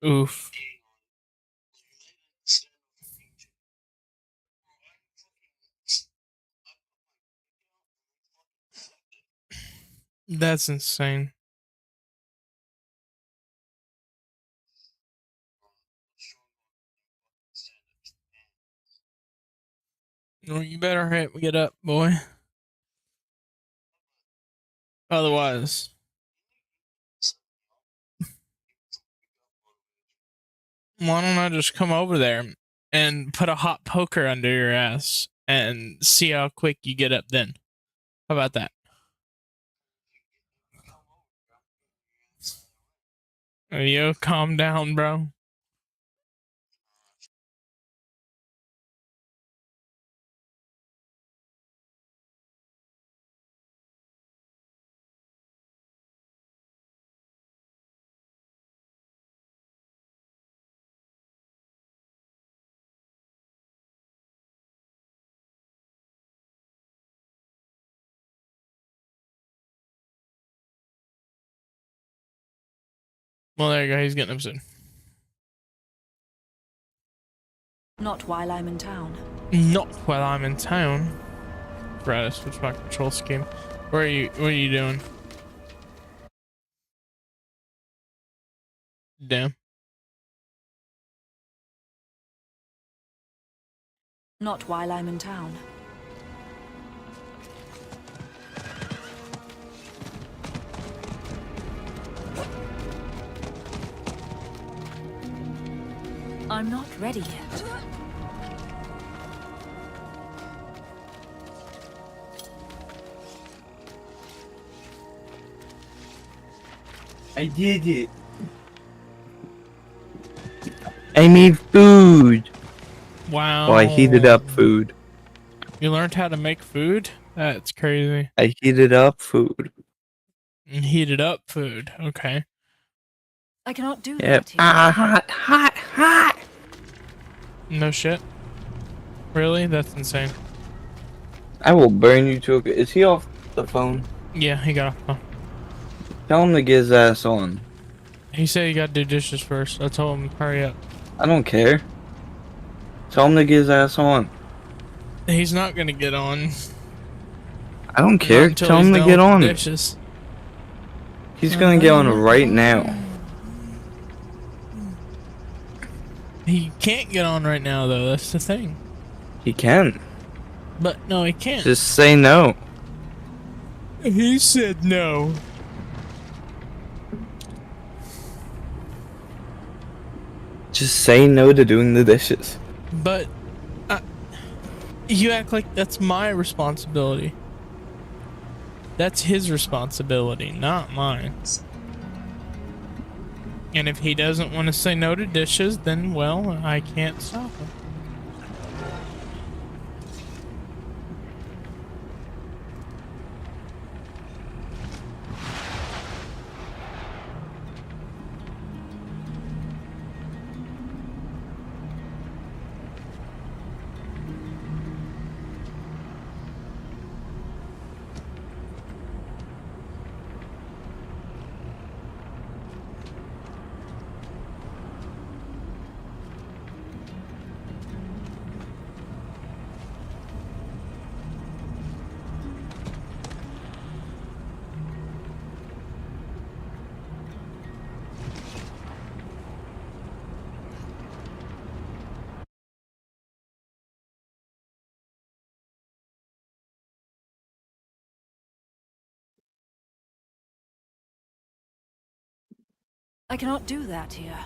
Oof. That's insane. Well, you better get up, boy. Otherwise, why don't I just come over there and put a hot poker under your ass and see how quick you get up then? How about that? Yo, calm down, bro. Well, there you go. He's getting upset. Not while I'm in town. Not while I'm in town. Right, I switched my control scheme. Where are you? What are you doing? Damn. Not while I'm in town. I'm not ready yet. I did it. I made food. Wow. Well, I heated up food. You learned how to make food? That's crazy. I heated up food. Heated up food. Okay. I cannot do Yep. that here. Hot. No shit. Really? That's insane. I will burn you to a... Is he off the phone? Yeah, he got off. Tell him to get his ass on. He said he got to do dishes first. I told him hurry up. I don't care. Tell him to get his ass on. He's not gonna get on. I don't care. Tell him to get on. Dishes. He's gonna get on right now. He can't get on right now, though. That's the thing. He can. But no, he can't. Just say no. He said no. Just say no to doing the dishes. But you act like that's my responsibility. That's his responsibility, not mine. And if he doesn't want to say no to dishes, then, well, I can't stop him. I cannot do that here.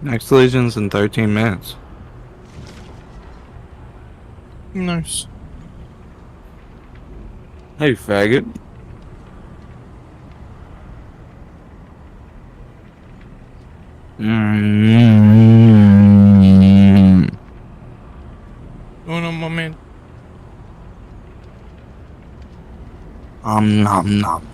Next Legion's in 13 minutes. Nice. Hey, faggot. Uno moment. Nom nom.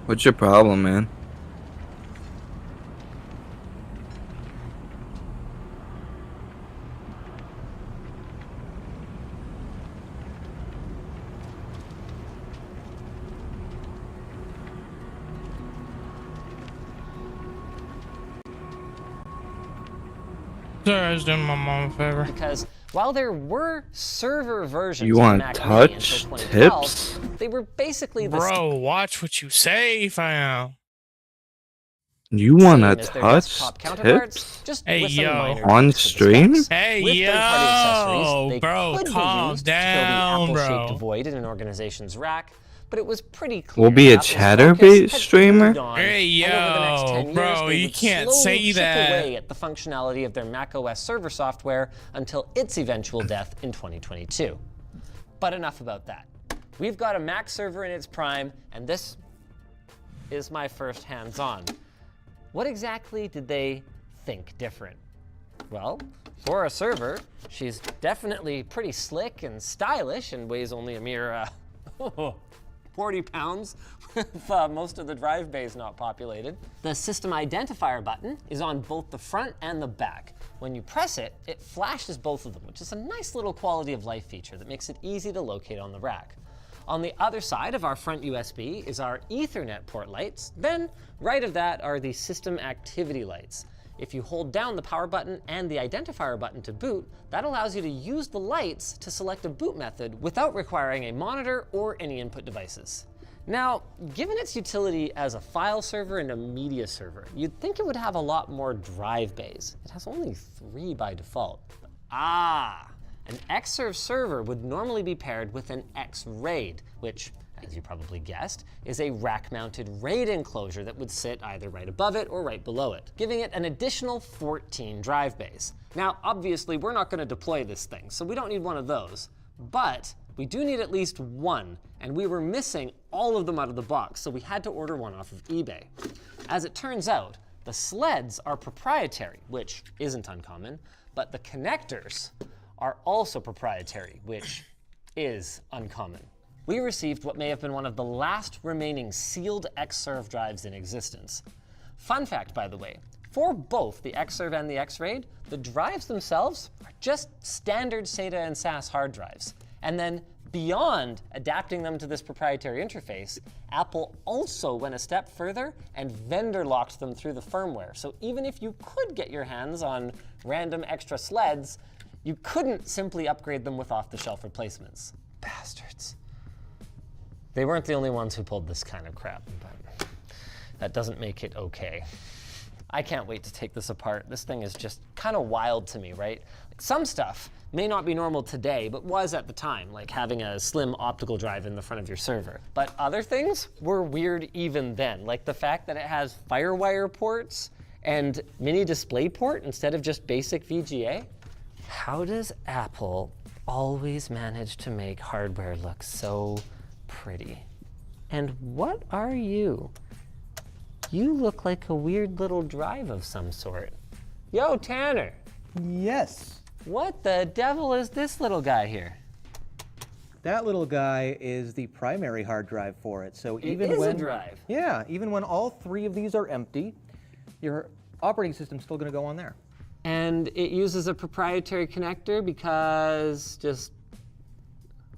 What's your problem, man? Sorry, I was doing my mom a favor. Because while there were server versions You of want Mac Mini until touch 2012, tips? they were basically the Bro, watch what you say, fam. You same wanna as their touch desktop counterparts, tips? just Hey, with some yo. minor On tweaks to the stream? specs. Hey, With third-party accessories, they bro, could be calm used to fill the apple-shaped down, bro. void in an organization's rack, but it was pretty clear We'll be a Apple's Chatterbait focus had streamer? moved on, Hey, and over the next yo, 10 years, bro, they you would can't slowly say chip that. away at the functionality of their macOS server software until its eventual death in 2022. But enough about that. We've got a Mac server in its prime, and this is my first hands-on. What exactly did they think different? Well, for a server, she's definitely pretty slick and stylish and weighs only a mere 40 pounds with most of the drive bays not populated. The system identifier button is on both the front and the back. When you press it, it flashes both of them, which is a nice little quality of life feature that makes it easy to locate on the rack. On the other side of our front USB is our Ethernet port lights. Then, right of that are the system activity lights. If you hold down the power button and the identifier button to boot, that allows you to use the lights to select a boot method without requiring a monitor or any input devices. Now, given its utility as a file server and a media server, you'd think it would have a lot more drive bays. It has only 3 by default. An Xserve server would normally be paired with an X-RAID, which, as you probably guessed, is a rack-mounted RAID enclosure that would sit either right above it or right below it, giving it an additional 14 drive bays. Now, obviously, we're not going to deploy this thing, so we don't need one of those. But we do need at least one, and we were missing all of them out of the box, so we had to order one off of eBay. As it turns out, the sleds are proprietary, which isn't uncommon, but the connectors are also proprietary, which is uncommon. We received what may have been one of the last remaining sealed Xserve drives in existence. Fun fact, by the way, for both the Xserve and the X-RAID, the drives themselves are just standard SATA and SAS hard drives. And then beyond adapting them to this proprietary interface, Apple also went a step further and vendor locked them through the firmware. So even if you could get your hands on random extra sleds, you couldn't simply upgrade them with off-the-shelf replacements. Bastards. They weren't the only ones who pulled this kind of crap, but that doesn't make it okay. I can't wait to take this apart. This thing is just kind of wild to me, right? Like, some stuff may not be normal today, but was at the time, like having a slim optical drive in the front of your server. But other things were weird even then, like the fact that it has FireWire ports and mini DisplayPort instead of just basic VGA. How does Apple always manage to make hardware look so pretty? And what are you? You look like a weird little drive of some sort. Yo, Tanner. Yes. What the devil is this little guy here? That little guy is the primary hard drive for it. So even is a when drive. Yeah, even when all 3 of these are empty, your operating system's still going to go on there. And it uses a proprietary connector because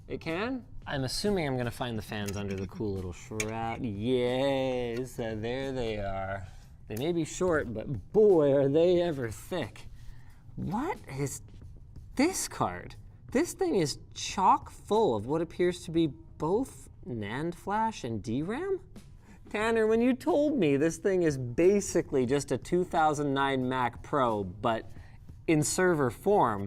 it can? I'm assuming I'm gonna find the fans under the cool little shroud. Yes, there they are. They may be short, but boy, are they ever thick. What is this card? This thing is chock full of what appears to be both NAND flash and DRAM? Tanner, when you told me this thing is basically just a 2009 Mac Pro, but in server form,